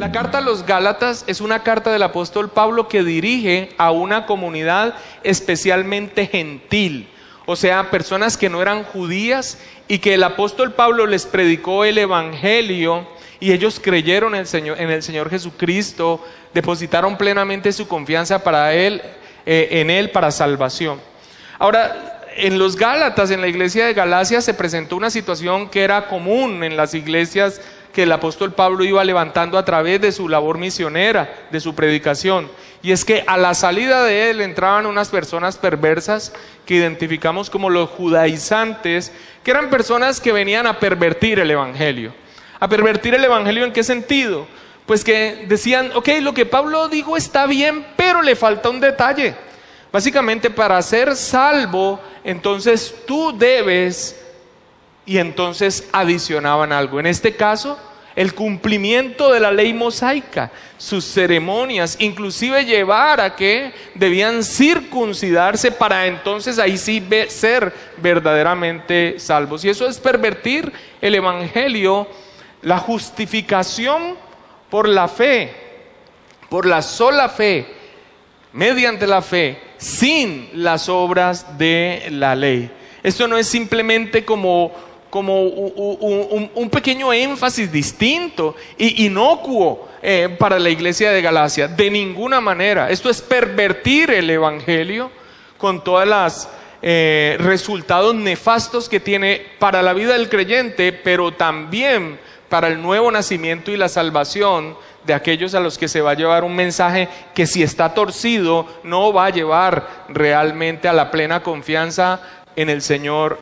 La carta a los Gálatas es una carta del apóstol Pablo que dirige a una comunidad especialmente gentil, o sea, personas que no eran judías y que el apóstol Pablo les predicó el evangelio y ellos creyeron en el Señor Jesucristo, depositaron plenamente su confianza en Él para salvación. Ahora, en los Gálatas, en la iglesia de Galacia, se presentó una situación que era común en las iglesias que el apóstol Pablo iba levantando a través de su labor misionera, de su predicación. Y es que a la salida de él entraban unas personas perversas que identificamos como los judaizantes, que eran personas que venían a pervertir el evangelio. ¿A pervertir el evangelio en qué sentido? Pues que decían, ok, lo que Pablo dijo está bien, pero le falta un detalle. Básicamente, para ser salvo, entonces tú debes, y entonces adicionaban algo. En este caso, el cumplimiento de la ley mosaica, sus ceremonias, inclusive llevar a que debían circuncidarse para entonces ahí sí ser verdaderamente salvos. Y eso es pervertir el evangelio, la justificación por la fe, por la sola fe, mediante la fe, sin las obras de la ley. Esto no es simplemente como un pequeño énfasis distinto e inocuo para la iglesia de Galacia. De ninguna manera. Esto es pervertir el evangelio con todos los resultados nefastos que tiene para la vida del creyente, pero también para el nuevo nacimiento y la salvación de aquellos a los que se va a llevar un mensaje que, si está torcido, no va a llevar realmente a la plena confianza en el Señor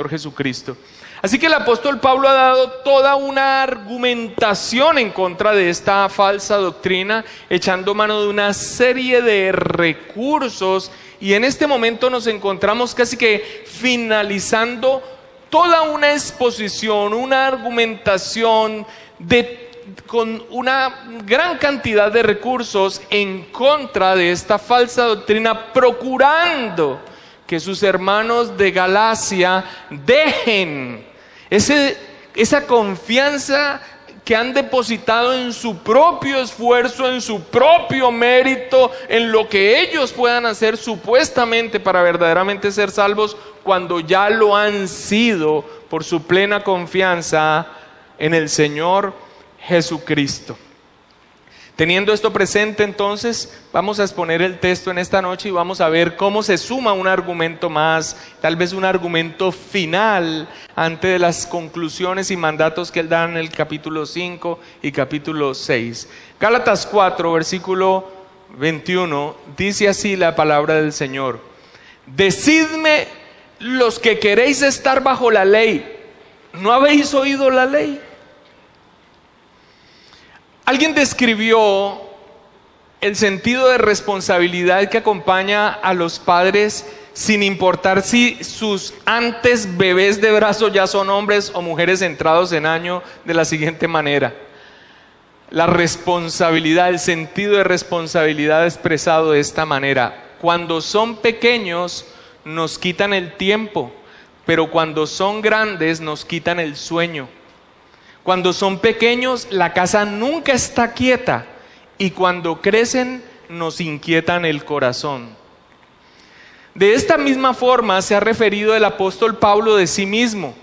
Jesucristo. Así que el apóstol Pablo ha dado toda una argumentación en contra de esta falsa doctrina, echando mano de una serie de recursos, y en este momento nos encontramos casi que finalizando toda una exposición, una argumentación con una gran cantidad de recursos en contra de esta falsa doctrina, procurando que sus hermanos de Galacia dejen esa confianza que han depositado en su propio esfuerzo, en su propio mérito, en lo que ellos puedan hacer supuestamente para verdaderamente ser salvos, cuando ya lo han sido por su plena confianza en el Señor Jesucristo. Teniendo esto presente, entonces, vamos a exponer el texto en esta noche y vamos a ver cómo se suma un argumento más, tal vez un argumento final, ante de las conclusiones y mandatos que él da en el capítulo 5 y capítulo 6. Gálatas 4, versículo 21, dice así la palabra del Señor: decidme, los que queréis estar bajo la ley, ¿no habéis oído la ley? Alguien describió el sentido de responsabilidad que acompaña a los padres, sin importar si sus antes bebés de brazo ya son hombres o mujeres entrados en año, de la siguiente manera: la responsabilidad, el sentido de responsabilidad expresado de esta manera: cuando son pequeños nos quitan el tiempo, pero cuando son grandes nos quitan el sueño. Cuando son pequeños, la casa nunca está quieta, y cuando crecen, nos inquietan el corazón. De esta misma forma se ha referido el apóstol Pablo de sí mismo.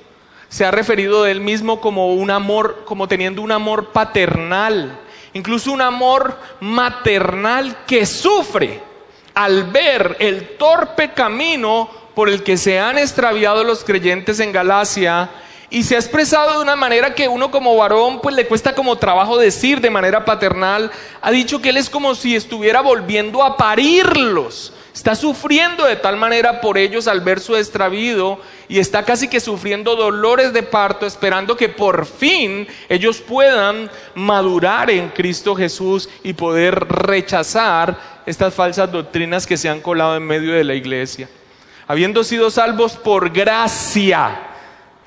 Se ha referido de él mismo como teniendo un amor paternal, incluso un amor maternal que sufre al ver el torpe camino por el que se han extraviado los creyentes en Galacia. Y se ha expresado de una manera que uno como varón pues le cuesta como trabajo decir de manera paternal. Ha dicho que él es como si estuviera volviendo a parirlos. Está sufriendo de tal manera por ellos al ver su extravío, y está casi que sufriendo dolores de parto, esperando que por fin ellos puedan madurar en Cristo Jesús y poder rechazar estas falsas doctrinas que se han colado en medio de la iglesia. Habiendo sido salvos por gracia,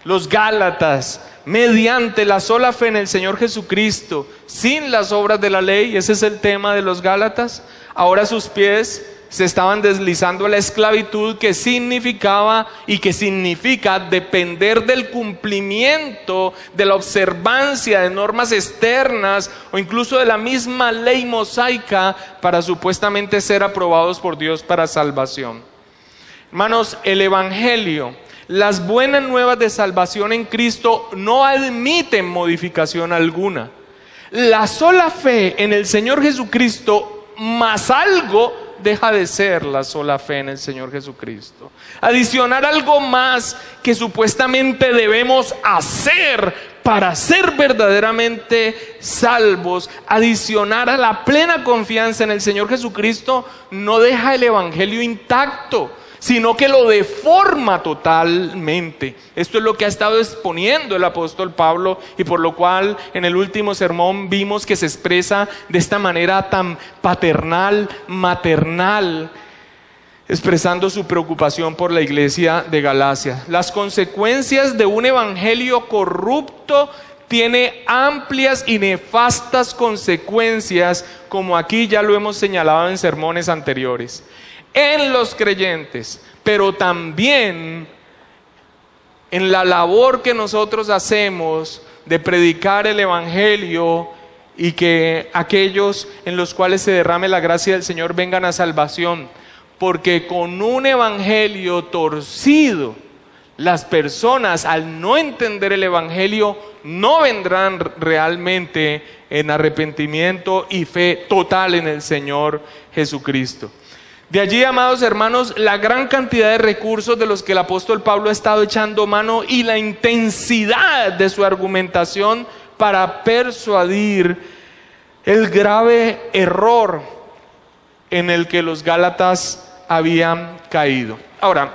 los Gálatas, mediante la sola fe en el Señor Jesucristo, sin las obras de la ley, ese es el tema de los Gálatas. Ahora sus pies se estaban deslizando a la esclavitud, que significaba y que significa depender del cumplimiento, de la observancia de normas externas o incluso de la misma ley mosaica para supuestamente ser aprobados por Dios para salvación. Hermanos, el Evangelio, las buenas nuevas de salvación en Cristo no admiten modificación alguna. La sola fe en el Señor Jesucristo más algo deja de ser la sola fe en el Señor Jesucristo. Adicionar algo más que supuestamente debemos hacer para ser verdaderamente salvos, adicionar a la plena confianza en el Señor Jesucristo, no deja el Evangelio intacto, sino que lo deforma totalmente. Esto es lo que ha estado exponiendo el apóstol Pablo, y por lo cual en el último sermón vimos que se expresa de esta manera tan paternal, maternal, expresando su preocupación por la iglesia de Galacia. Las consecuencias de un evangelio corrupto tiene amplias y nefastas consecuencias, como aquí ya lo hemos señalado en sermones anteriores, en los creyentes, pero también en la labor que nosotros hacemos de predicar el evangelio y que aquellos en los cuales se derrame la gracia del Señor vengan a salvación, porque con un evangelio torcido, las personas al no entender el evangelio no vendrán realmente en arrepentimiento y fe total en el Señor Jesucristo. De allí, amados hermanos, la gran cantidad de recursos de los que el apóstol Pablo ha estado echando mano y la intensidad de su argumentación para persuadir el grave error en el que los gálatas habían caído. Ahora,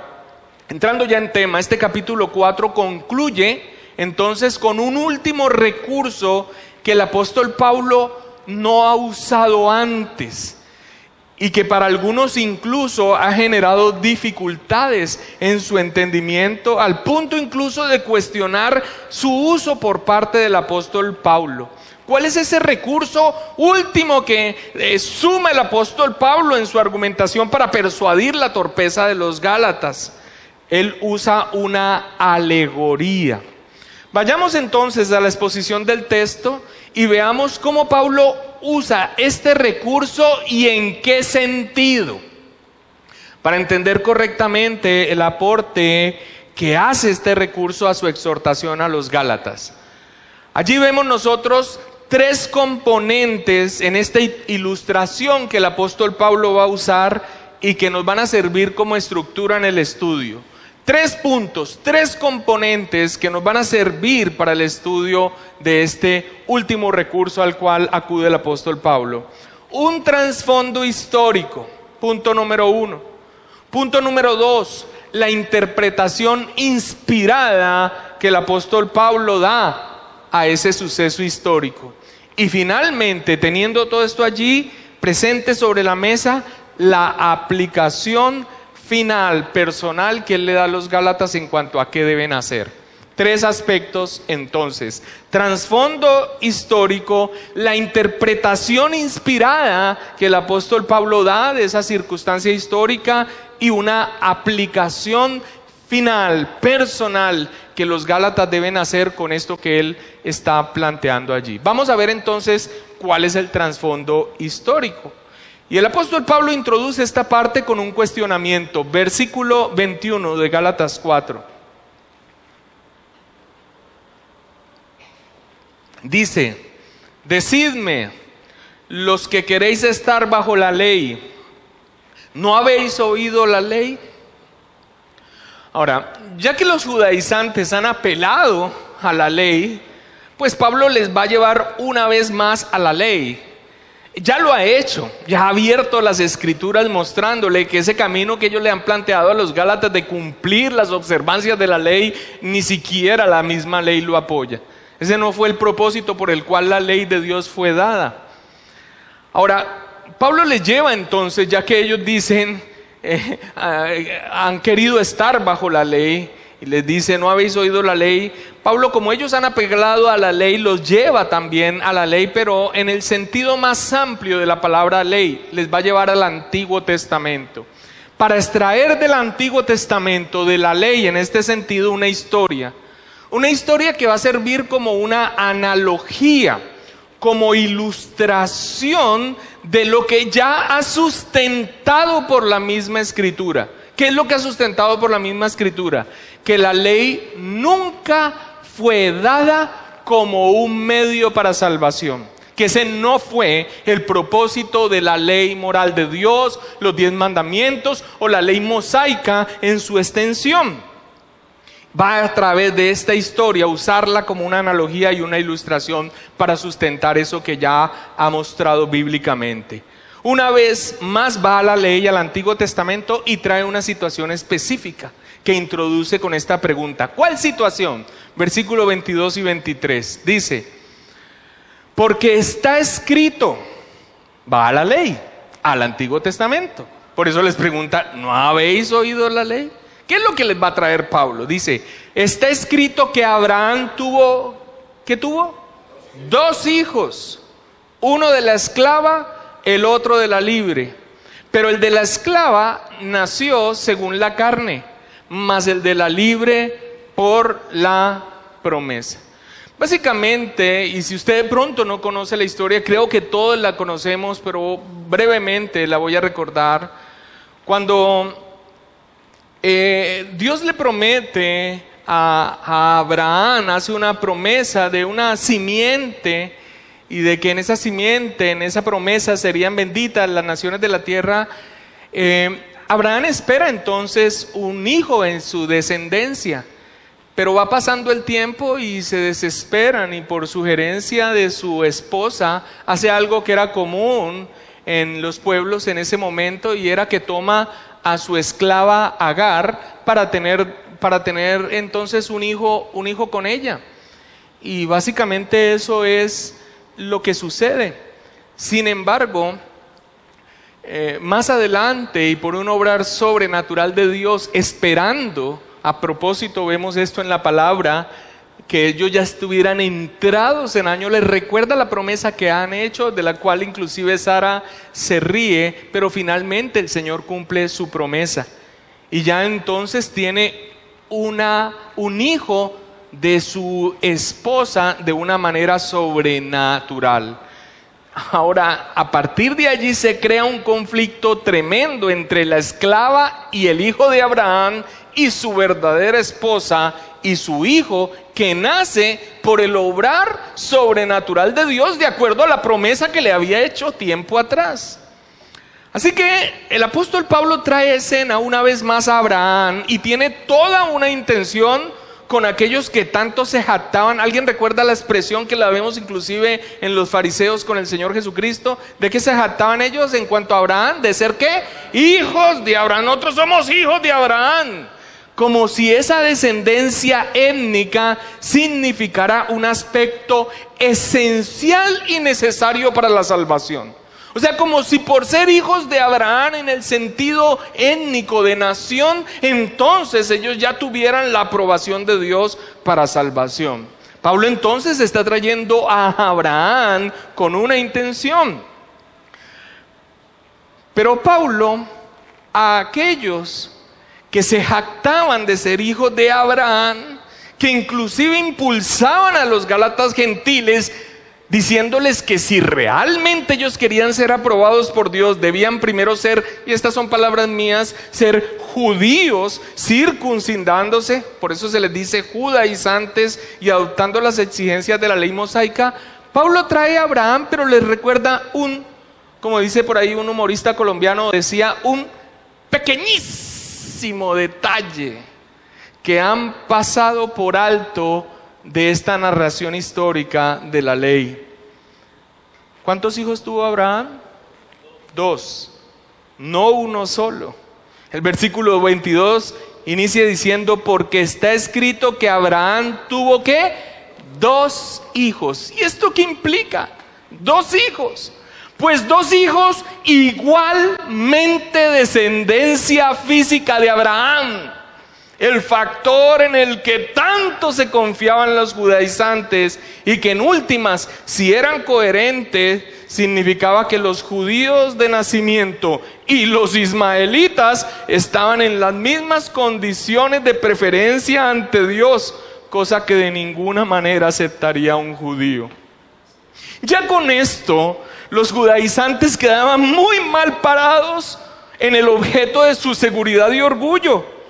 entrando ya en tema, este capítulo 4 concluye entonces con un último recurso que el apóstol Pablo no ha usado antes, y que para algunos incluso ha generado dificultades en su entendimiento, al punto incluso de cuestionar su uso por parte del apóstol Pablo. ¿Cuál es ese recurso último que suma el apóstol Pablo en su argumentación para persuadir la torpeza de los gálatas? Él usa una alegoría. Vayamos entonces a la exposición del texto y veamos cómo Pablo usa este recurso y en qué sentido, para entender correctamente el aporte que hace este recurso a su exhortación a los gálatas. Allí vemos nosotros tres componentes en esta ilustración que el apóstol Pablo va a usar y que nos van a servir como estructura en el estudio. 3 puntos, 3 componentes que nos van a servir para el estudio de este último recurso al cual acude el apóstol Pablo. Un trasfondo histórico, punto número 1. Punto número 2, la interpretación inspirada que el apóstol Pablo da a ese suceso histórico. Y finalmente, teniendo todo esto allí presente sobre la mesa, la aplicación final, personal, que él le da a los gálatas en cuanto a qué deben hacer. 3 aspectos entonces: trasfondo histórico, la interpretación inspirada que el apóstol Pablo da de esa circunstancia histórica, y una aplicación final, personal, que los gálatas deben hacer con esto que él está planteando allí. Vamos a ver entonces cuál es el trasfondo histórico. Y el apóstol Pablo introduce esta parte con un cuestionamiento. Versículo 21 de Gálatas 4. Dice: decidme, los que queréis estar bajo la ley, ¿no habéis oído la ley? Ahora, ya que los judaizantes han apelado a la ley, pues Pablo les va a llevar una vez más a la ley. Ya lo ha hecho, ya ha abierto las escrituras mostrándole que ese camino que ellos le han planteado a los gálatas de cumplir las observancias de la ley, ni siquiera la misma ley lo apoya. Ese no fue el propósito por el cual la ley de Dios fue dada. Ahora, Pablo les lleva entonces, ya que ellos dicen, han querido estar bajo la ley, y les dice, ¿no habéis oído la ley? Pablo, como ellos han apelado a la ley, los lleva también a la ley, pero en el sentido más amplio de la palabra ley, les va a llevar al Antiguo Testamento. Para extraer del Antiguo Testamento, de la ley en este sentido, una historia que va a servir como una analogía, como ilustración de lo que ya ha sustentado por la misma Escritura. ¿Qué es lo que ha sustentado por la misma Escritura? Que la ley nunca fue dada como un medio para salvación. Que ese no fue el propósito de la ley moral de Dios, los 10 mandamientos o la ley mosaica en su extensión. Va a través de esta historia usarla como una analogía y una ilustración para sustentar eso que ya ha mostrado bíblicamente. Una vez más va a la ley, al Antiguo Testamento, y trae una situación específica que introduce con esta pregunta. ¿Cuál situación? Versículo 22 y 23 dice, porque está escrito, va a la ley, al Antiguo Testamento. Por eso les pregunta, ¿no habéis oído la ley? ¿Qué es lo que les va a traer Pablo? Dice, está escrito que Abraham tuvo, ¿qué tuvo? 2 hijos, uno de la esclava, el otro de la libre. Pero el de la esclava nació según la carne, mas el de la libre por la promesa. Básicamente, y si usted de pronto no conoce la historia, creo que todos la conocemos, pero brevemente la voy a recordar. Cuando Dios le promete a Abraham, hace una promesa de una simiente, y de que en esa simiente, en esa promesa serían benditas las naciones de la tierra. Abraham espera entonces un hijo en su descendencia, pero va pasando el tiempo y se desesperan, y por sugerencia de su esposa hace algo que era común en los pueblos en ese momento, y era que toma a su esclava Agar para tener entonces un hijo con ella. Y básicamente eso es lo que sucede. Sin embargo, más adelante, y por un obrar sobrenatural de Dios, esperando, a propósito vemos esto en la palabra, que ellos ya estuvieran entrados en años, les recuerda la promesa que han hecho, de la cual inclusive Sara se ríe, pero finalmente el Señor cumple su promesa, y ya entonces tiene un hijo de su esposa de una manera sobrenatural. Ahora, a partir de allí se crea un conflicto tremendo entre la esclava y el hijo de Abraham y su verdadera esposa y su hijo, que nace por el obrar sobrenatural de Dios de acuerdo a la promesa que le había hecho tiempo atrás. Así que el apóstol Pablo trae escena una vez más a Abraham y tiene toda una intención con aquellos que tanto se jactaban. ¿Alguien recuerda la expresión que la vemos inclusive en los fariseos con el Señor Jesucristo? ¿De qué se jactaban ellos en cuanto a Abraham? ¿De ser qué? Hijos de Abraham. Nosotros somos hijos de Abraham. Como si esa descendencia étnica significara un aspecto esencial y necesario para la salvación. O sea, como si por ser hijos de Abraham en el sentido étnico de nación, entonces ellos ya tuvieran la aprobación de Dios para salvación. Pablo entonces está trayendo a Abraham con una intención. Pero Pablo, a aquellos que se jactaban de ser hijos de Abraham, que inclusive impulsaban a los gálatas gentiles, diciéndoles que si realmente ellos querían ser aprobados por Dios, debían primero ser, y estas son palabras mías, ser judíos, circuncidándose, por eso se les dice judaizantes y adoptando las exigencias de la ley mosaica. Pablo trae a Abraham, pero les recuerda como dice por ahí un humorista colombiano, decía, un pequeñísimo detalle que han pasado por alto de esta narración histórica de la ley. ¿Cuántos hijos tuvo Abraham? 2, no uno solo. El versículo 22 inicia diciendo, porque está escrito que Abraham tuvo ¿qué? 2 hijos. ¿Y esto qué implica? 2 hijos. Pues 2 hijos igualmente descendencia física de Abraham. el factor en el que tanto se confiaban los judaizantes y que en últimas, si eran coherentes, significaba que los judíos de nacimiento y los ismaelitas estaban en las mismas condiciones de preferencia ante Dios, cosa que de ninguna manera aceptaría un judío. Ya con esto, los judaizantes quedaban muy mal parados en el objeto de su seguridad y orgullo.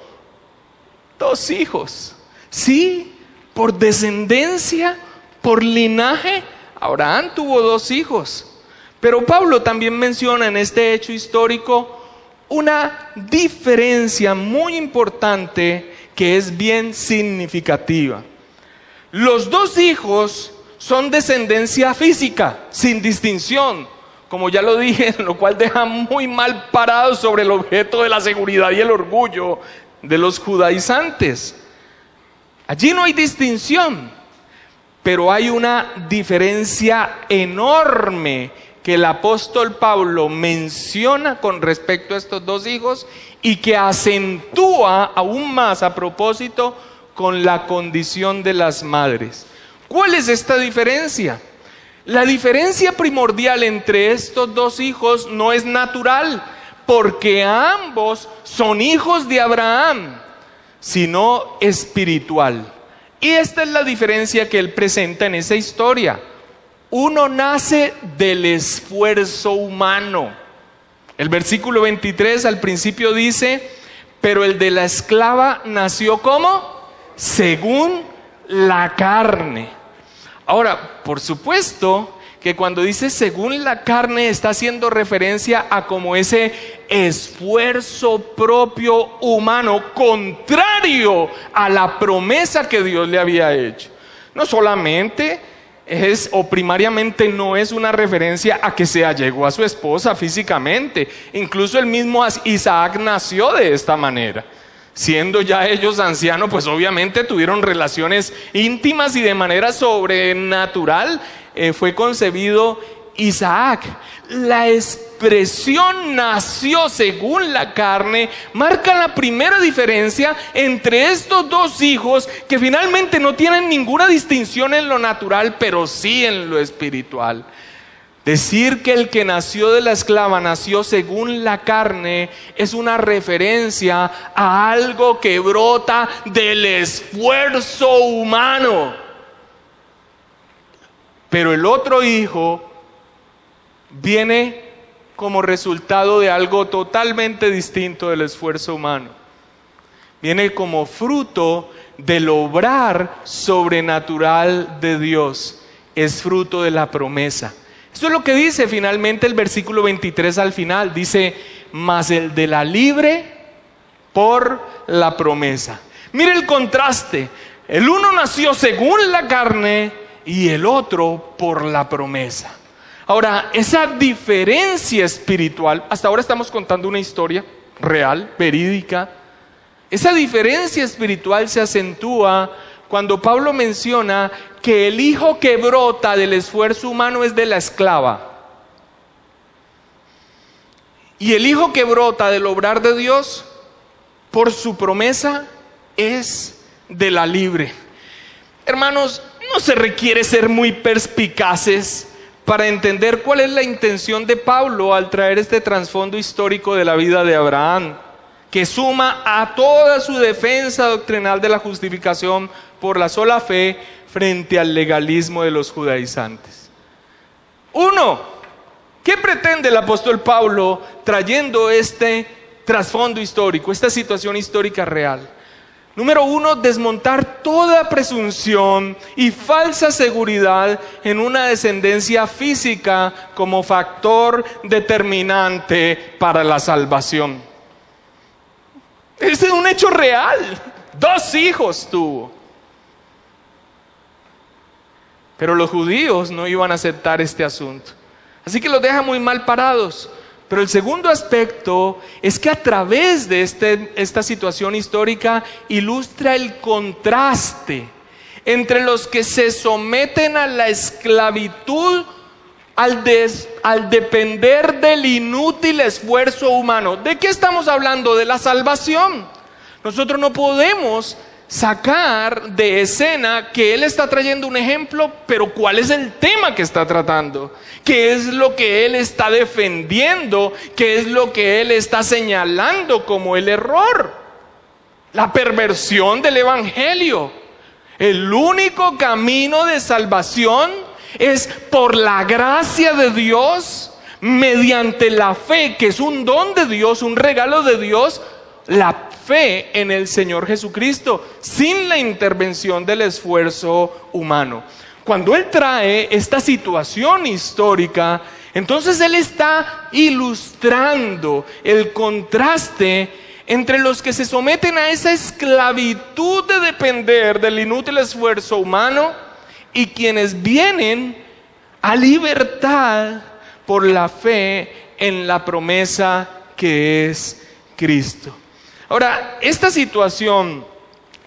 2 hijos, sí, por descendencia, por linaje, Abraham tuvo 2 hijos. Pero Pablo también menciona en este hecho histórico una diferencia muy importante que es bien significativa. Los 2 hijos son descendencia física, sin distinción, como ya lo dije, lo cual deja muy mal parados sobre el objeto de la seguridad y el orgullo de los judaizantes. Allí no hay distinción, pero hay una diferencia enorme que el apóstol Pablo menciona con respecto a estos 2 hijos y que acentúa aún más a propósito con la condición de las madres. ¿Cuál es esta diferencia? La diferencia primordial entre estos 2 hijos no es natural, porque ambos son hijos de Abraham, sino espiritual. Y esta es la diferencia que él presenta en esa historia. Uno nace del esfuerzo humano. El versículo 23 al principio dice, pero el de la esclava nació ¿cómo? Según la carne. Ahora, por supuesto que cuando dice según la carne está haciendo referencia a como ese esfuerzo propio humano contrario a la promesa que Dios le había hecho. No solamente es, o primariamente no es una referencia a que se allegó a su esposa físicamente. Incluso el mismo Isaac nació de esta manera. Siendo ya ellos ancianos, pues obviamente tuvieron relaciones íntimas y de manera sobrenatural fue concebido Isaac. La expresión nació según la carne marca la primera diferencia entre estos 2 hijos que finalmente no tienen ninguna distinción en lo natural, pero sí en lo espiritual. Decir que el que nació de la esclava nació según la carne es una referencia a algo que brota del esfuerzo humano. Pero el otro hijo viene como resultado de algo totalmente distinto del esfuerzo humano. Viene como fruto del obrar sobrenatural de Dios. Es fruto de la promesa. Esto es lo que dice finalmente el versículo 23 al final. Dice, mas el de la libre por la promesa. Mire el contraste. El uno nació según la carne y el otro por la promesa. Ahora, esa diferencia espiritual, hasta ahora estamos contando una historia real, verídica. Esa diferencia espiritual se acentúa cuando Pablo menciona que el hijo que brota del esfuerzo humano es de la esclava. Y el hijo que brota del obrar de Dios por su promesa es de la libre. Hermanos, no se requiere ser muy perspicaces para entender cuál es la intención de Pablo al traer este trasfondo histórico de la vida de Abraham, que suma a toda su defensa doctrinal de la justificación por la sola fe frente al legalismo de los judaizantes. 1. ¿Qué pretende el apóstol Pablo trayendo este trasfondo histórico, esta situación histórica real? Número 1, desmontar toda presunción y falsa seguridad en una descendencia física como factor determinante para la salvación. Ese es un hecho real. 2 hijos tuvo. Pero los judíos no iban a aceptar este asunto. Así que los deja muy mal parados. Pero el segundo aspecto es que a través de esta situación histórica ilustra el contraste entre los que se someten a la esclavitud al depender del inútil esfuerzo humano. ¿De qué estamos hablando? De la salvación. Nosotros no podemos sacar de escena que él está trayendo un ejemplo, pero ¿cuál es el tema que está tratando? ¿Qué es lo que él está defendiendo? ¿Qué es lo que él está señalando como el error? La perversión del evangelio. El único camino de salvación es por la gracia de Dios, mediante la fe, que es un don de Dios, un regalo de Dios, la fe en el Señor Jesucristo, sin la intervención del esfuerzo humano. Cuando él trae esta situación histórica, entonces él está ilustrando el contraste entre los que se someten a esa esclavitud de depender del inútil esfuerzo humano y quienes vienen a libertad por la fe en la promesa que es Cristo. Ahora, esta situación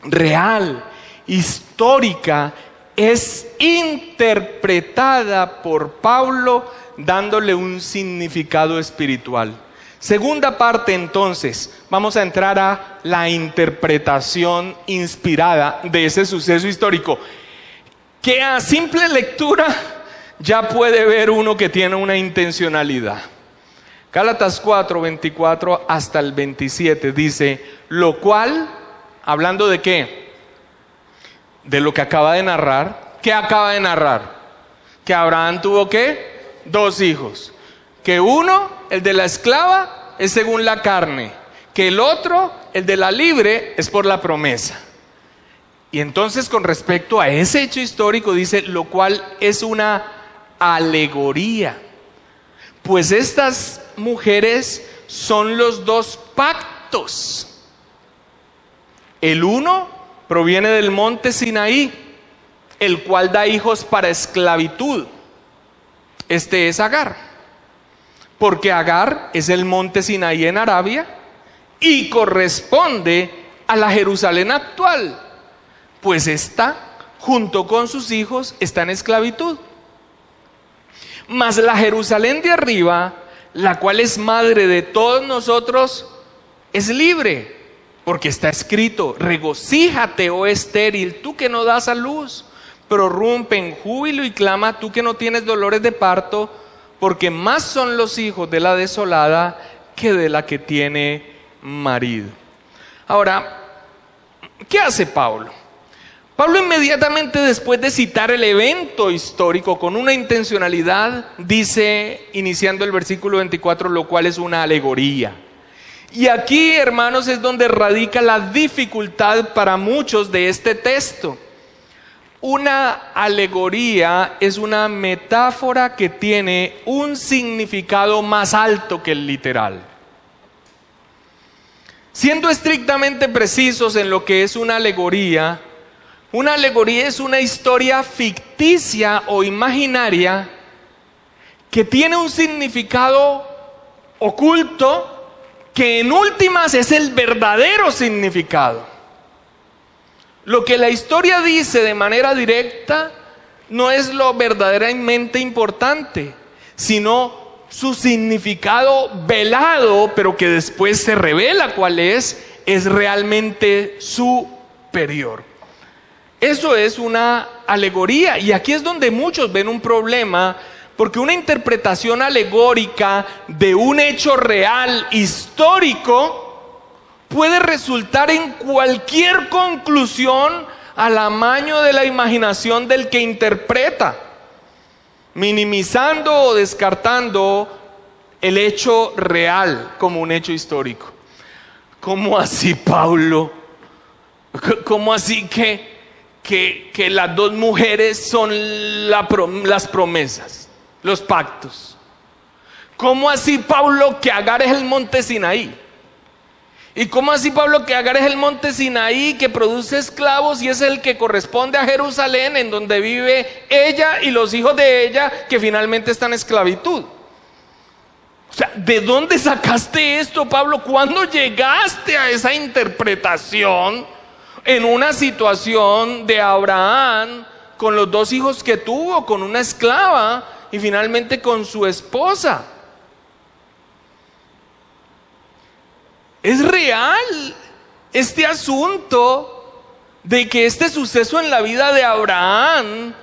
real, histórica, es interpretada por Pablo dándole un significado espiritual. Segunda parte, entonces, vamos a entrar a la interpretación inspirada de ese suceso histórico, que a simple lectura ya puede ver uno que tiene una intencionalidad. Gálatas 4, 24 hasta el 27 dice, lo cual, hablando de qué, de lo que acaba de narrar. ¿Qué acaba de narrar? Que Abraham tuvo ¿qué? 2 hijos, que uno, el de la esclava, es según la carne, que el otro, el de la libre, es por la promesa. Y entonces, con respecto a ese hecho histórico, dice, lo cual es una alegoría, pues estas mujeres son los 2 pactos. El uno proviene del monte Sinaí, el cual da hijos para esclavitud. Este es Agar, porque Agar es el monte Sinaí en Arabia y corresponde a la Jerusalén actual, pues esta, junto con sus hijos, está en esclavitud. Mas la Jerusalén de arriba, la cual es madre de todos nosotros, es libre, porque está escrito, regocíjate, oh estéril, tú que no das a luz, prorrumpe en júbilo y clama, tú que no tienes dolores de parto, porque más son los hijos de la desolada que de la que tiene marido. Ahora, ¿qué hace Pablo? Pablo inmediatamente después de citar el evento histórico con una intencionalidad, dice, iniciando el versículo 24, lo cual es una alegoría. Y aquí, hermanos, es donde radica la dificultad para muchos de este texto. Una alegoría es una metáfora que tiene un significado más alto que el literal. Siendo estrictamente precisos en lo que es una alegoría es una historia ficticia o imaginaria que tiene un significado oculto que en últimas es el verdadero significado. Lo que la historia dice de manera directa no es lo verdaderamente importante, sino su significado velado, pero que después se revela cuál es realmente superior. Eso es una alegoría, y aquí es donde muchos ven un problema, porque una interpretación alegórica de un hecho real, histórico, puede resultar en cualquier conclusión al amaño de la imaginación del que interpreta, minimizando o descartando el hecho real como un hecho histórico. ¿Cómo así, Pablo? ¿Cómo así que las 2 mujeres son las promesas, los pactos? ¿Cómo así, Pablo, que Agar es el monte Sinaí? ¿Y cómo así, Pablo, que Agar es el monte Sinaí que produce esclavos y es el que corresponde a Jerusalén, en donde vive ella y los hijos de ella que finalmente están en esclavitud? O sea, ¿de dónde sacaste esto, Pablo? ¿Cuándo llegaste a esa interpretación en una situación de Abraham con los 2 hijos que tuvo, con una esclava y finalmente con su esposa? Es real este asunto de que este suceso en la vida de Abraham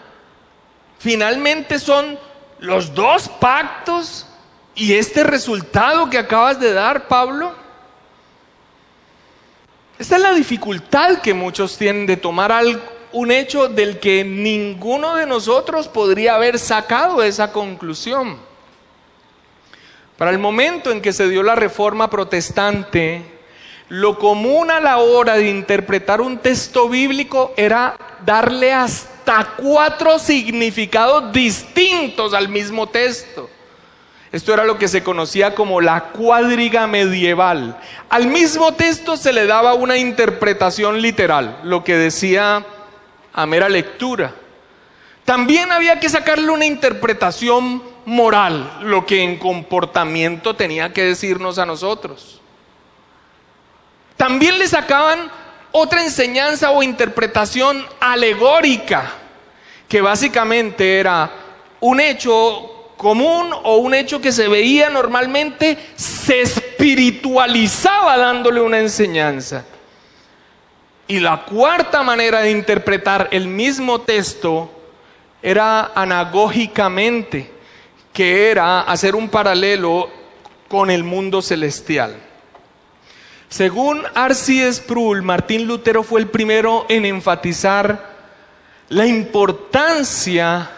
finalmente son los dos pactos y este resultado que acabas de dar, Pablo? Esta es la dificultad que muchos tienen de tomar un hecho del que ninguno de nosotros podría haber sacado esa conclusión. Para el momento en que se dio la Reforma Protestante, lo común a la hora de interpretar un texto bíblico era darle hasta 4 significados distintos al mismo texto. Esto era lo que se conocía como la cuádriga medieval. Al mismo texto se le daba una interpretación literal, lo que decía a mera lectura. También había que sacarle una interpretación moral, lo que en comportamiento tenía que decirnos a nosotros. También le sacaban otra enseñanza o interpretación alegórica, que básicamente era un hecho común o un hecho que se veía normalmente, se espiritualizaba dándole una enseñanza. Y la cuarta manera de interpretar el mismo texto era anagógicamente, que era hacer un paralelo con el mundo celestial. Según R.C. Sproul, Martín Lutero fue el primero en enfatizar la importancia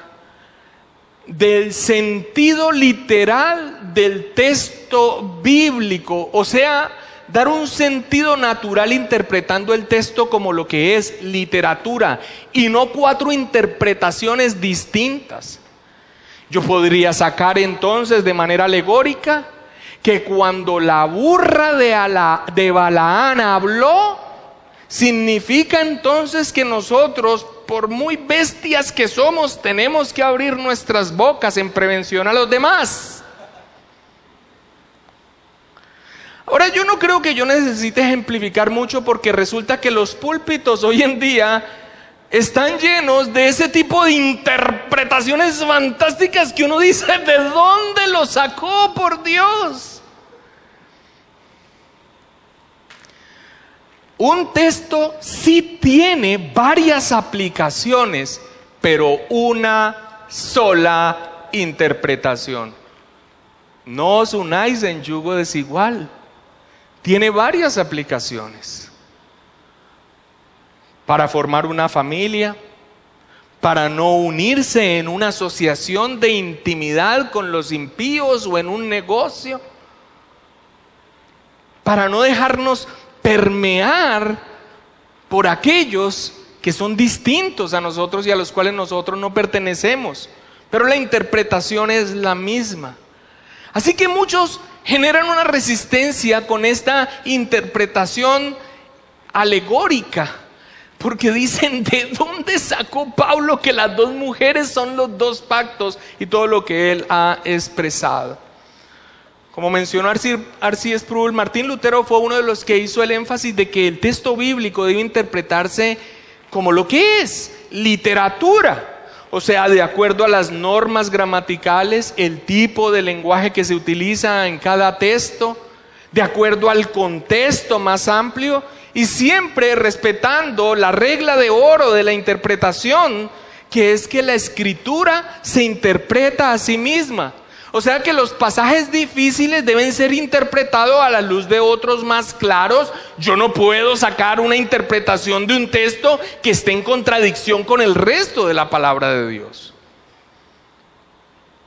del sentido literal del texto bíblico, o sea, dar un sentido natural interpretando el texto como lo que es literatura y no 4 interpretaciones distintas. Yo podría sacar entonces de manera alegórica que cuando la burra de Balaán habló, significa entonces que nosotros, por muy bestias que somos, tenemos que abrir nuestras bocas en prevención a los demás. Ahora, yo no creo que yo necesite ejemplificar mucho, porque resulta que los púlpitos hoy en día están llenos de ese tipo de interpretaciones fantásticas que uno dice, ¿de dónde lo sacó, por Dios? Un texto sí tiene varias aplicaciones, pero una sola interpretación. No os unáis en yugo desigual. Tiene varias aplicaciones. Para formar una familia, para no unirse en una asociación de intimidad con los impíos o en un negocio, para no dejarnos permear por aquellos que son distintos a nosotros y a los cuales nosotros no pertenecemos, pero la interpretación es la misma. Así que muchos generan una resistencia con esta interpretación alegórica, porque dicen, ¿de dónde sacó Pablo que las 2 mujeres son los 2 pactos y todo lo que él ha expresado? Como mencionó R.C. Sproul, Martín Lutero fue uno de los que hizo el énfasis de que el texto bíblico debe interpretarse como lo que es, literatura. O sea, de acuerdo a las normas gramaticales, el tipo de lenguaje que se utiliza en cada texto, de acuerdo al contexto más amplio y siempre respetando la regla de oro de la interpretación, que es que la escritura se interpreta a sí misma. O sea que los pasajes difíciles deben ser interpretados a la luz de otros más claros. Yo no puedo sacar una interpretación de un texto que esté en contradicción con el resto de la palabra de Dios.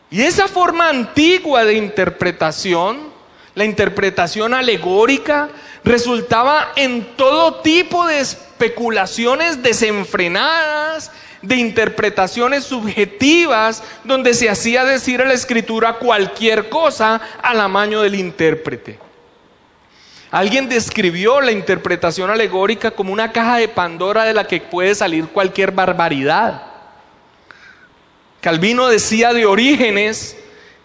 Y esa forma antigua de interpretación, la interpretación alegórica, resultaba en todo tipo de especulaciones desenfrenadas, de interpretaciones subjetivas, donde se hacía decir a la escritura cualquier cosa al amaño del intérprete. Alguien describió la interpretación alegórica como una caja de Pandora de la que puede salir cualquier barbaridad. Calvino decía de Orígenes,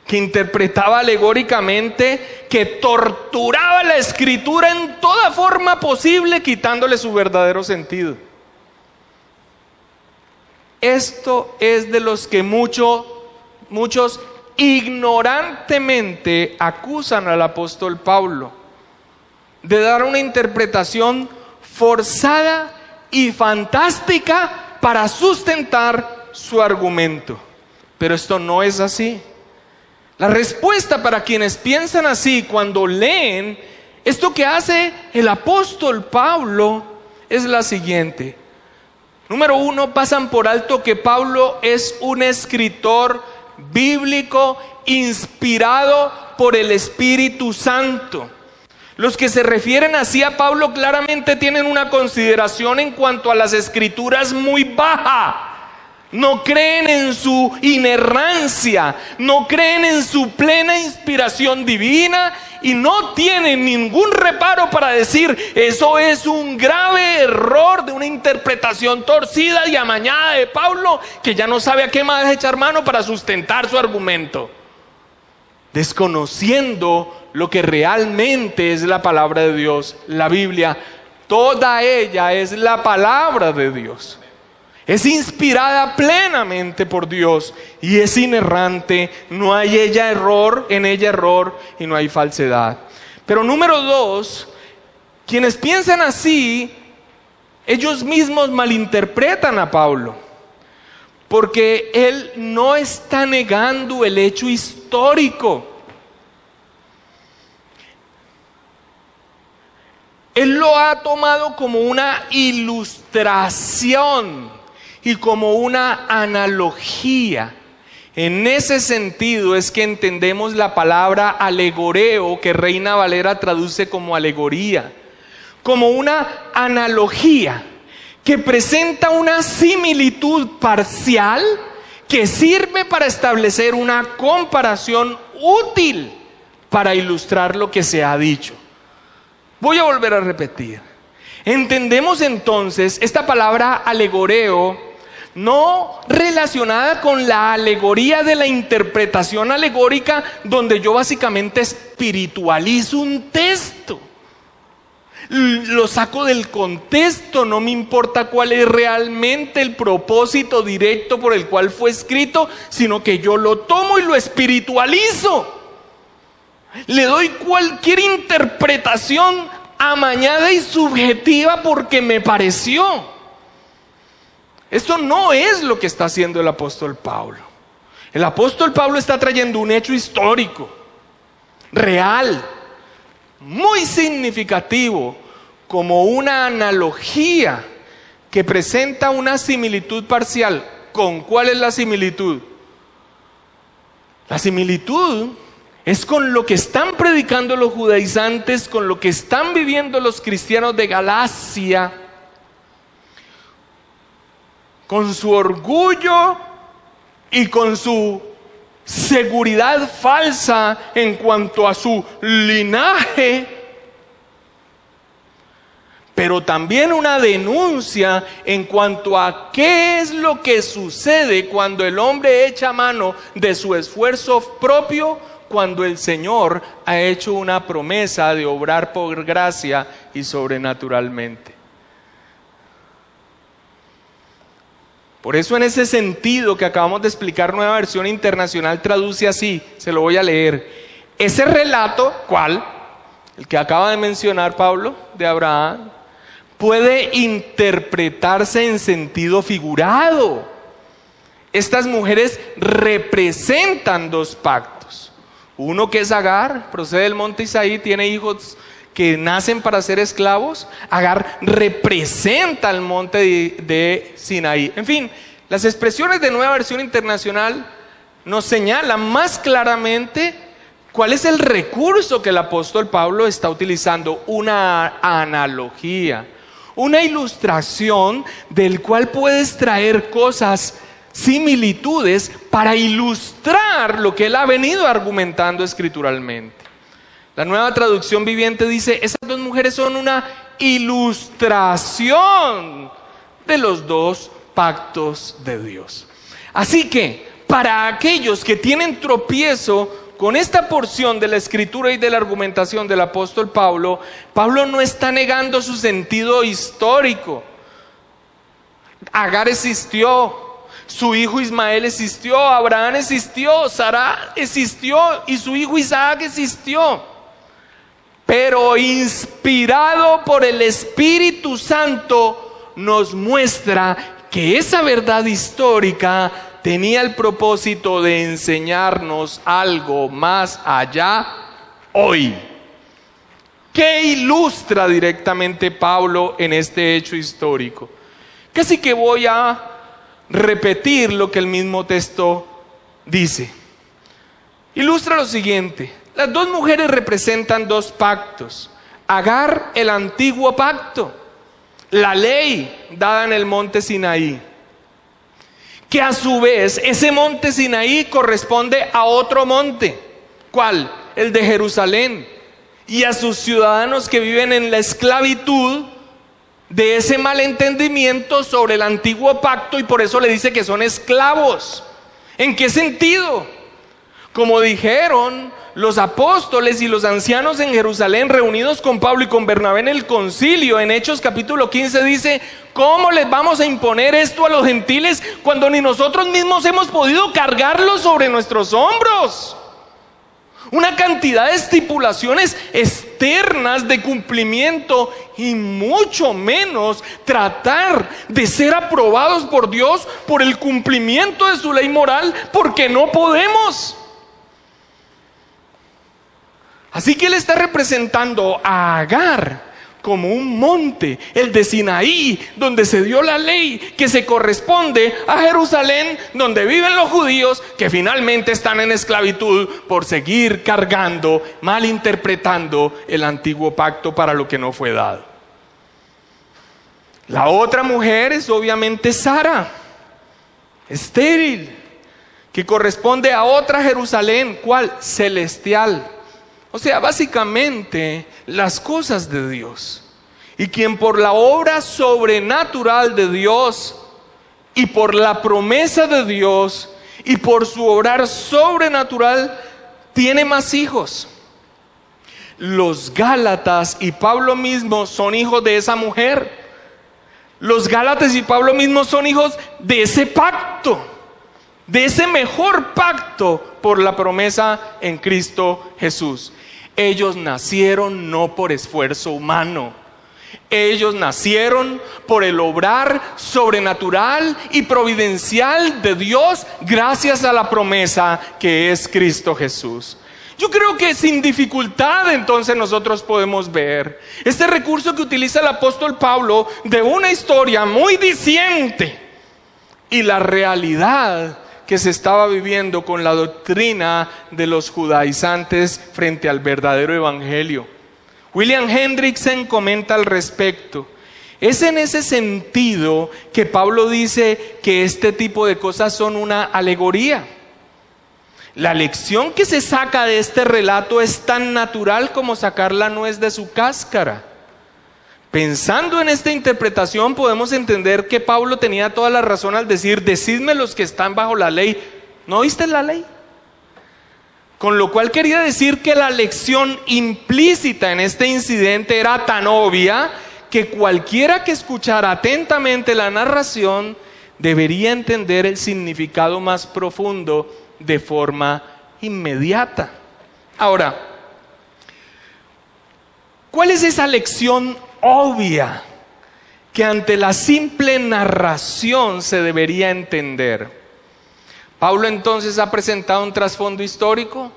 que interpretaba alegóricamente, que torturaba la escritura en toda forma posible, quitándole su verdadero sentido. Esto es de los que muchos ignorantemente acusan al apóstol Pablo, de dar una interpretación forzada y fantástica para sustentar su argumento. Pero esto no es así. La respuesta para quienes piensan así cuando leen esto que hace el apóstol Pablo es la siguiente. Número uno, pasan por alto que Pablo es un escritor bíblico inspirado por el Espíritu Santo. Los que se refieren así a Pablo claramente tienen una consideración en cuanto a las escrituras muy baja. No creen en su inerrancia, no creen en su plena inspiración divina y no tienen ningún reparo para decir eso es un grave error de una interpretación torcida y amañada de Pablo que ya no sabe a qué más echar mano para sustentar su argumento, desconociendo lo que realmente es la palabra de Dios. La Biblia, toda ella es la palabra de Dios. Es inspirada plenamente por Dios y es inerrante, no hay en ella error y no hay falsedad. Pero número dos, quienes piensan así, ellos mismos malinterpretan a Pablo, porque él no está negando el hecho histórico. Él lo ha tomado como una ilustración y como una analogía. En ese sentido es que entendemos la palabra alegoreo, que Reina Valera traduce como alegoría, como una analogía que presenta una similitud parcial que sirve para establecer una comparación útil para ilustrar lo que se ha dicho. Voy a volver a repetir. Entendemos entonces esta palabra alegoreo no relacionada con la alegoría de la interpretación alegórica, donde yo básicamente espiritualizo un texto, lo saco del contexto, no me importa cuál es realmente el propósito directo por el cual fue escrito, sino que yo lo tomo y lo espiritualizo, le doy cualquier interpretación amañada y subjetiva porque me pareció. Esto no es lo que está haciendo el apóstol Pablo. El apóstol Pablo está trayendo un hecho histórico, real, muy significativo, como una analogía que presenta una similitud parcial. ¿Con cuál es la similitud? La similitud es con lo que están predicando los judaizantes, con lo que están viviendo los cristianos de Galacia, con su orgullo y con su seguridad falsa en cuanto a su linaje, pero también una denuncia en cuanto a qué es lo que sucede cuando el hombre echa mano de su esfuerzo propio, cuando el Señor ha hecho una promesa de obrar por gracia y sobrenaturalmente. Por eso, en ese sentido que acabamos de explicar, Nueva Versión Internacional traduce así, se lo voy a leer. Ese relato, ¿cuál? El que acaba de mencionar Pablo, de Abraham, puede interpretarse en sentido figurado. Estas mujeres representan dos pactos. Uno que es Agar, procede del monte Isaí, tiene hijos que nacen para ser esclavos. Agar representa el monte de Sinaí. En fin, las expresiones de Nueva Versión Internacional nos señalan más claramente cuál es el recurso que el apóstol Pablo está utilizando: una analogía, una ilustración del cual puedes traer cosas, similitudes, para ilustrar lo que él ha venido argumentando escrituralmente. La Nueva Traducción Viviente dice: esas dos mujeres son una ilustración de los dos pactos de Dios. Así que, para aquellos que tienen tropiezo con esta porción de la escritura y de la argumentación del apóstol Pablo, Pablo no está negando su sentido histórico. Agar existió, su hijo Ismael existió, Abraham existió, Sara existió y su hijo Isaac existió. pero inspirado por el Espíritu Santo, nos muestra que esa verdad histórica tenía el propósito de enseñarnos algo más allá hoy. ¿Qué ilustra directamente Pablo en este hecho histórico? Casi que voy a repetir lo que el mismo texto dice. Ilustra lo siguiente: las dos mujeres representan dos pactos. Agar, el antiguo pacto, la ley dada en el monte Sinaí, que a su vez ese monte Sinaí corresponde a otro monte. ¿Cuál? El de Jerusalén, y a sus ciudadanos que viven en la esclavitud de ese malentendimiento sobre el antiguo pacto, y por eso le dice que son esclavos. ¿En qué sentido? Como dijeron los apóstoles y los ancianos en Jerusalén, reunidos con Pablo y con Bernabé en el concilio, en Hechos capítulo 15 dice: ¿cómo les vamos a imponer esto a los gentiles cuando ni nosotros mismos hemos podido cargarlo sobre nuestros hombros? Una cantidad de estipulaciones externas de cumplimiento, y mucho menos tratar de ser aprobados por Dios por el cumplimiento de su ley moral, porque no podemos. Así que él está representando a Agar como un monte, el de Sinaí, donde se dio la ley, que se corresponde a Jerusalén, donde viven los judíos que finalmente están en esclavitud por seguir cargando, malinterpretando el antiguo pacto para lo que no fue dado. La otra mujer es obviamente Sara, estéril, que corresponde a otra Jerusalén. ¿Cuál? Celestial. O sea, básicamente las cosas de Dios. Y quien por la obra sobrenatural de Dios y por la promesa de Dios y por su obrar sobrenatural tiene más hijos. Los Gálatas y Pablo mismo son hijos de esa mujer. Los Gálatas y Pablo mismo son hijos de ese pacto, de ese mejor pacto por la promesa en Cristo Jesús. Ellos nacieron no por esfuerzo humano. Ellos nacieron por el obrar sobrenatural y providencial de Dios, gracias a la promesa que es Cristo Jesús. Yo creo que sin dificultad entonces nosotros podemos ver este recurso que utiliza el apóstol Pablo de una historia muy diciente y la realidad que se estaba viviendo con la doctrina de los judaizantes frente al verdadero evangelio. William Hendrickson comenta al respecto: es en ese sentido que Pablo dice que este tipo de cosas son una alegoría. La lección que se saca de este relato es tan natural como sacar la nuez de su cáscara. Pensando en esta interpretación, podemos entender que Pablo tenía toda la razón al decir: decidme los que están bajo la ley, ¿no oíste la ley? Con lo cual quería decir que la lección implícita en este incidente era tan obvia que cualquiera que escuchara atentamente la narración debería entender el significado más profundo de forma inmediata. Ahora, ¿cuál es esa lección obvia que ante la simple narración se debería entender? Pablo entonces ha presentado un trasfondo histórico.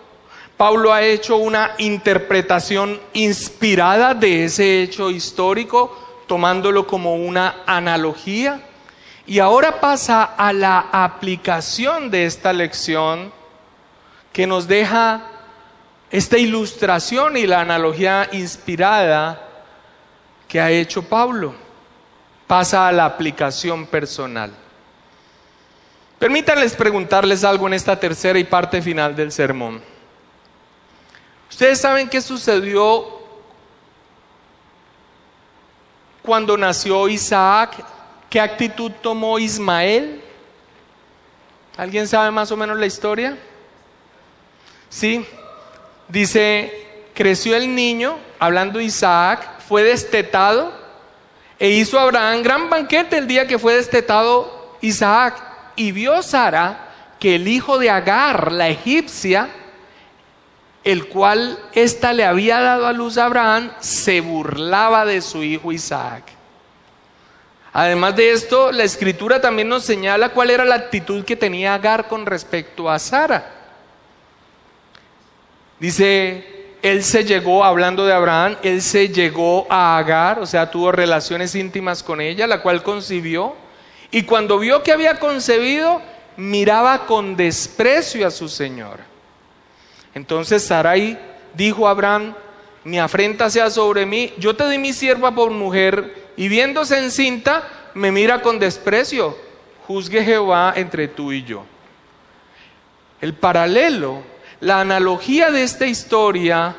Pablo ha hecho una interpretación inspirada de ese hecho histórico, tomándolo como una analogía. Y ahora pasa a la aplicación de esta lección que nos deja esta ilustración y la analogía inspirada que ha hecho Pablo. Pasa a la aplicación personal. Permítanles preguntarles algo en esta tercera y parte final del sermón. ¿Ustedes saben qué sucedió cuando nació Isaac? ¿Qué actitud tomó Ismael? ¿Alguien sabe más o menos la historia? Sí, dice: creció el niño, hablando de Isaac, fue destetado, e hizo Abraham gran banquete el día que fue destetado Isaac. Y vio Sara que el hijo de Agar, la egipcia, el cual ésta le había dado a luz a Abraham, se burlaba de su hijo Isaac. Además de esto, la Escritura también nos señala cuál era la actitud que tenía Agar con respecto a Sara. Dice, él se llegó, hablando de Abraham, él se llegó a Agar, o sea, tuvo relaciones íntimas con ella, la cual concibió, y cuando vio que había concebido, miraba con desprecio a su señora. Entonces Sarai dijo a Abraham, mi afrenta sea sobre mí, yo te di mi sierva por mujer, y viéndose encinta, me mira con desprecio. Juzgue Jehová entre tú y yo. El paralelo, la analogía de esta historia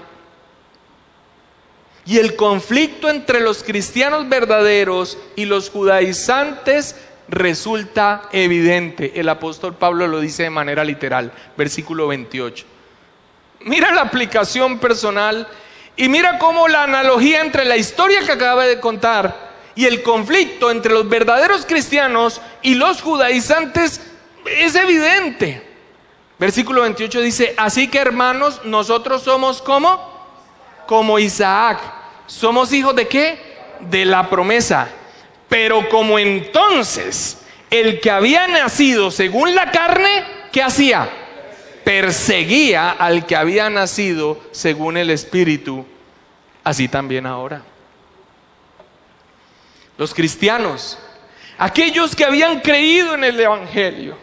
y el conflicto entre los cristianos verdaderos y los judaizantes resulta evidente. El apóstol Pablo lo dice de manera literal, versículo 28. Mira la aplicación personal y mira cómo la analogía entre la historia que acaba de contar y el conflicto entre los verdaderos cristianos y los judaizantes es evidente. Versículo 28 dice, así que hermanos, nosotros somos como Isaac. ¿Somos hijos de qué? De la promesa. Pero como entonces el que había nacido según la carne, ¿qué hacía? Perseguía al que había nacido según el Espíritu, así también ahora. Los cristianos, aquellos que habían creído en el Evangelio,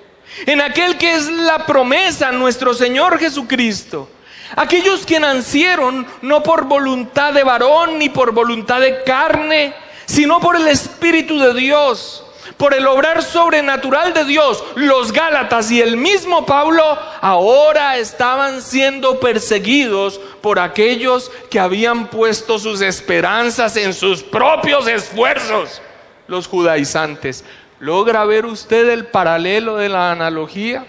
en aquel que es la promesa, nuestro Señor Jesucristo, aquellos que nacieron no por voluntad de varón ni por voluntad de carne, sino por el Espíritu de Dios, por el obrar sobrenatural de Dios, los Gálatas y el mismo Pablo ahora estaban siendo perseguidos por aquellos que habían puesto sus esperanzas en sus propios esfuerzos, los judaizantes. ¿Logra ver usted el paralelo de la analogía?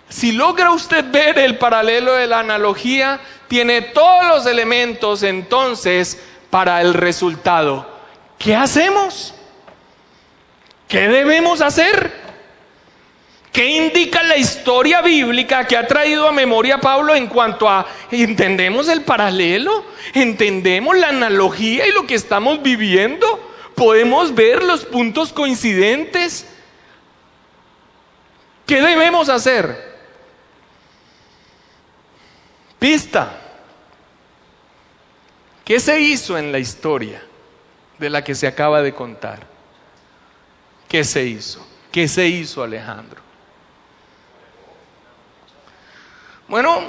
Si logra usted ver el paralelo de la analogía, tiene todos los elementos entonces para el resultado. ¿Qué hacemos? ¿Qué debemos hacer? ¿Qué indica la historia bíblica que ha traído a memoria Pablo en cuanto a entendemos el paralelo? ¿Entendemos la analogía y lo que estamos viviendo? ¿Podemos ver los puntos coincidentes? ¿Qué debemos hacer? Pista. ¿Qué se hizo en la historia de la que se acaba de contar? ¿Qué se hizo? ¿Qué se hizo, Alejandro? Bueno,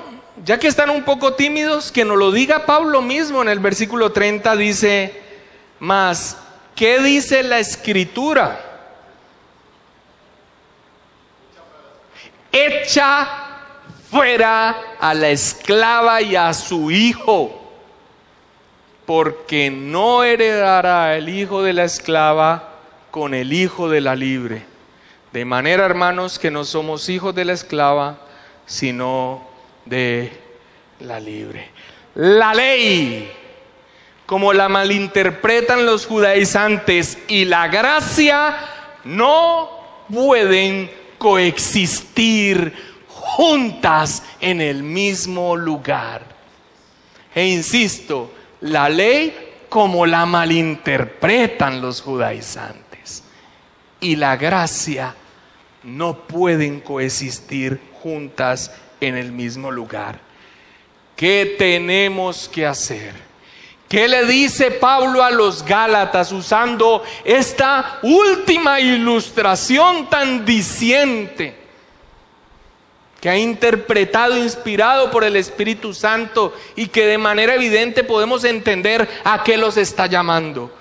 ya que están un poco tímidos, que nos lo diga Pablo mismo en el versículo 30, dice, mas, ¿qué dice la Escritura? Echa fuera a la esclava y a su hijo, porque no heredará el hijo de la esclava con el hijo de la libre. De manera, hermanos, que no somos hijos de la esclava, sino de la libre. La ley, como la malinterpretan los judaizantes, y la gracia no pueden coexistir juntas en el mismo lugar. E insisto, la ley como la malinterpretan los judaizantes y la gracia no pueden coexistir juntas en el mismo lugar. ¿Qué tenemos que hacer? ¿Qué le dice Pablo a los Gálatas usando esta última ilustración tan diciente que ha interpretado, inspirado por el Espíritu Santo y que de manera evidente podemos entender a qué los está llamando?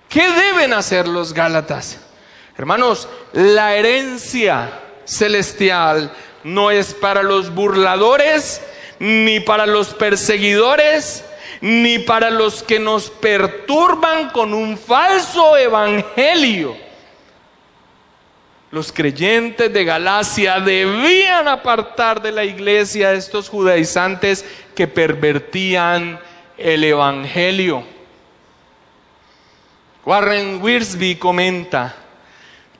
¿Qué deben hacer los Gálatas? Hermanos, la herencia celestial no es para los burladores, ni para los perseguidores, ni para los que nos perturban con un falso evangelio. Los creyentes de Galacia debían apartar de la iglesia a estos judaizantes que pervertían el evangelio. Warren Wiersbe comenta: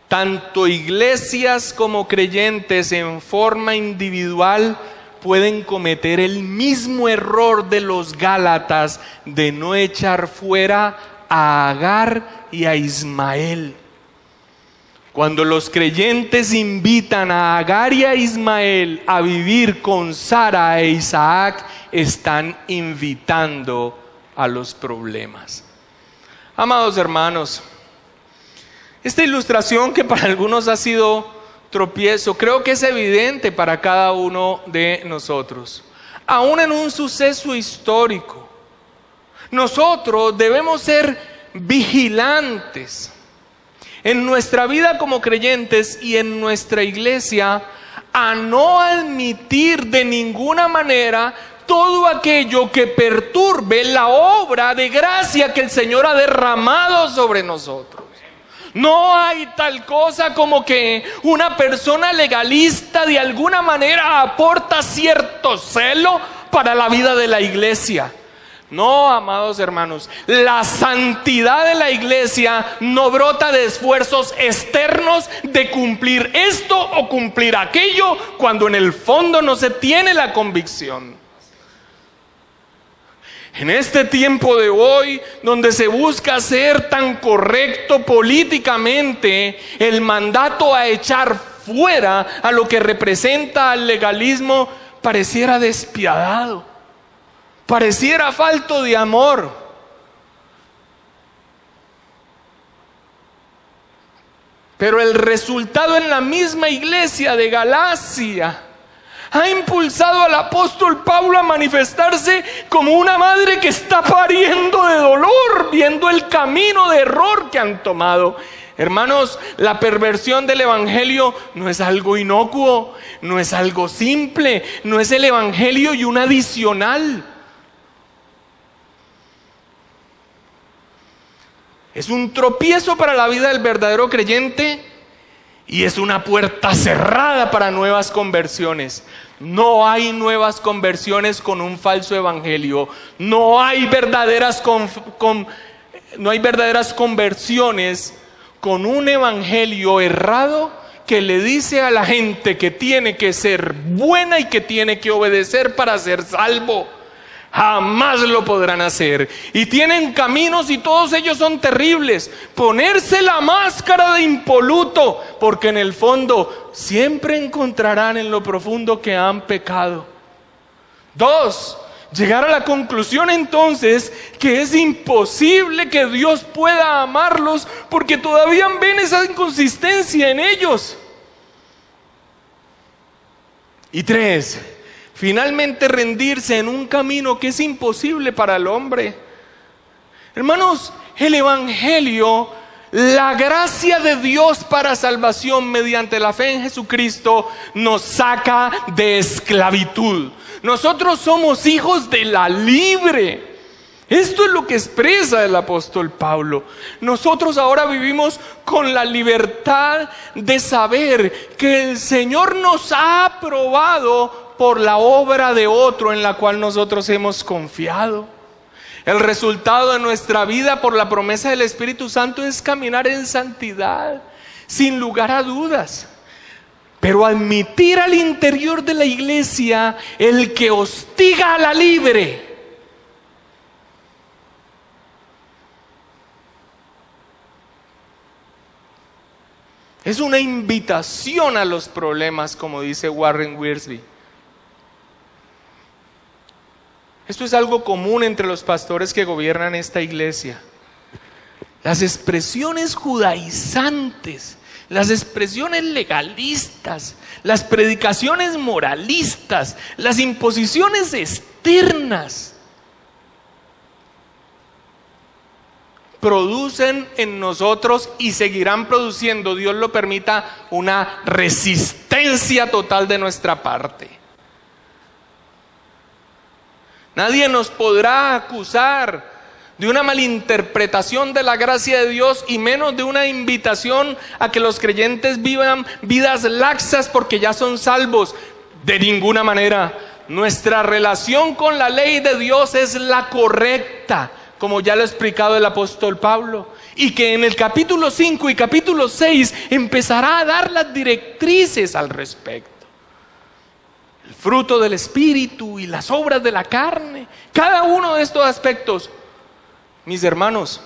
tanto iglesias como creyentes en forma individual pueden cometer el mismo error de los Gálatas de no echar fuera a Agar y a Ismael. Cuando los creyentes invitan a Agar y a Ismael a vivir con Sara e Isaac, están invitando a los problemas. Amados hermanos, esta ilustración que para algunos ha sido tropiezo, creo que es evidente para cada uno de nosotros. Aún en un suceso histórico, nosotros debemos ser vigilantes en nuestra vida como creyentes y en nuestra iglesia a no admitir de ninguna manera todo aquello que perturbe la obra de gracia que el Señor ha derramado sobre nosotros. No hay tal cosa como que una persona legalista de alguna manera aporta cierto celo para la vida de la iglesia. No, amados hermanos, la santidad de la iglesia no brota de esfuerzos externos de cumplir esto o cumplir aquello, cuando en el fondo no se tiene la convicción. En este tiempo de hoy, donde se busca ser tan correcto políticamente, el mandato a echar fuera a lo que representa al legalismo pareciera despiadado. Pareciera falto de amor. Pero el resultado en la misma iglesia de Galacia ha impulsado al apóstol Pablo a manifestarse como una madre que está pariendo de dolor, viendo el camino de error que han tomado. Hermanos, la perversión del evangelio no es algo inocuo, no es algo simple, no es el evangelio y un adicional. Es un tropiezo para la vida del verdadero creyente y es una puerta cerrada para nuevas conversiones. No hay nuevas conversiones con un falso evangelio. No hay verdaderas conversiones con un evangelio errado que le dice a la gente que tiene que ser buena y que tiene que obedecer para ser salvo. Jamás lo podrán hacer. Y tienen caminos y todos ellos son terribles. Ponerse la máscara de impoluto, porque en el fondo siempre encontrarán en lo profundo que han pecado. 2, llegar a la conclusión entonces que es imposible que Dios pueda amarlos porque todavía ven esa inconsistencia en ellos. Y 3, finalmente rendirse en un camino que es imposible para el hombre. Hermanos, el evangelio, la gracia de Dios para salvación mediante la fe en Jesucristo, nos saca de esclavitud. Nosotros somos hijos de la libre. Esto es lo que expresa el apóstol Pablo. Nosotros ahora vivimos con la libertad de saber que el Señor nos ha aprobado por la obra de otro en la cual nosotros hemos confiado. El resultado de nuestra vida por la promesa del Espíritu Santo es caminar en santidad, sin lugar a dudas. Pero admitir al interior de la iglesia el que hostiga a la libre, es una invitación a los problemas, como dice Warren Wiersbe. Esto es algo común entre los pastores que gobiernan esta iglesia. Las expresiones judaizantes, las expresiones legalistas, las predicaciones moralistas, las imposiciones externas producen en nosotros y seguirán produciendo, Dios lo permita, una resistencia total de nuestra parte. Nadie nos podrá acusar de una malinterpretación de la gracia de Dios y menos de una invitación a que los creyentes vivan vidas laxas porque ya son salvos. De ninguna manera. Nuestra relación con la ley de Dios es la correcta, como ya lo ha explicado el apóstol Pablo, y que en el capítulo 5 y capítulo 6 empezará a dar las directrices al respecto. El fruto del Espíritu y las obras de la carne. Cada uno de estos aspectos, mis hermanos.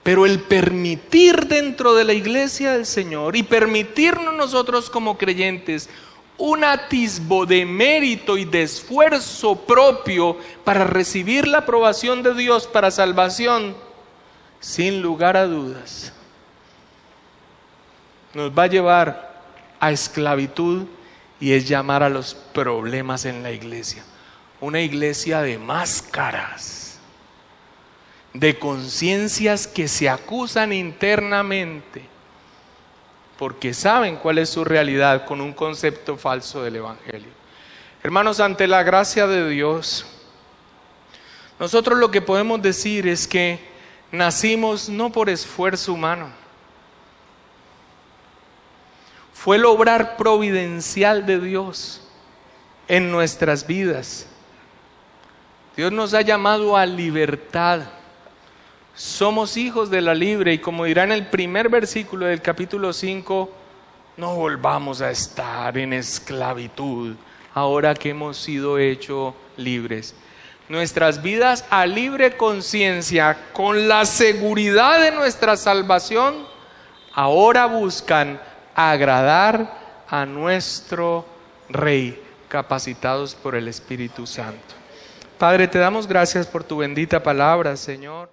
Pero el permitir dentro de la iglesia del Señor y permitirnos nosotros como creyentes un atisbo de mérito y de esfuerzo propio para recibir la aprobación de Dios para salvación, sin lugar a dudas, nos va a llevar a esclavitud y es llamar a los problemas en la iglesia. Una iglesia de máscaras, de conciencias que se acusan internamente porque saben cuál es su realidad con un concepto falso del Evangelio. Hermanos, ante la gracia de Dios, nosotros lo que podemos decir es que nacimos no por esfuerzo humano. Fue el obrar providencial de Dios en nuestras vidas. Dios nos ha llamado a libertad. Somos hijos de la libre y como dirá en el primer versículo del capítulo 5, no volvamos a estar en esclavitud ahora que hemos sido hechos libres. Nuestras vidas a libre conciencia, con la seguridad de nuestra salvación, ahora buscan agradar a nuestro Rey, capacitados por el Espíritu Santo. Padre, te damos gracias por tu bendita palabra, Señor.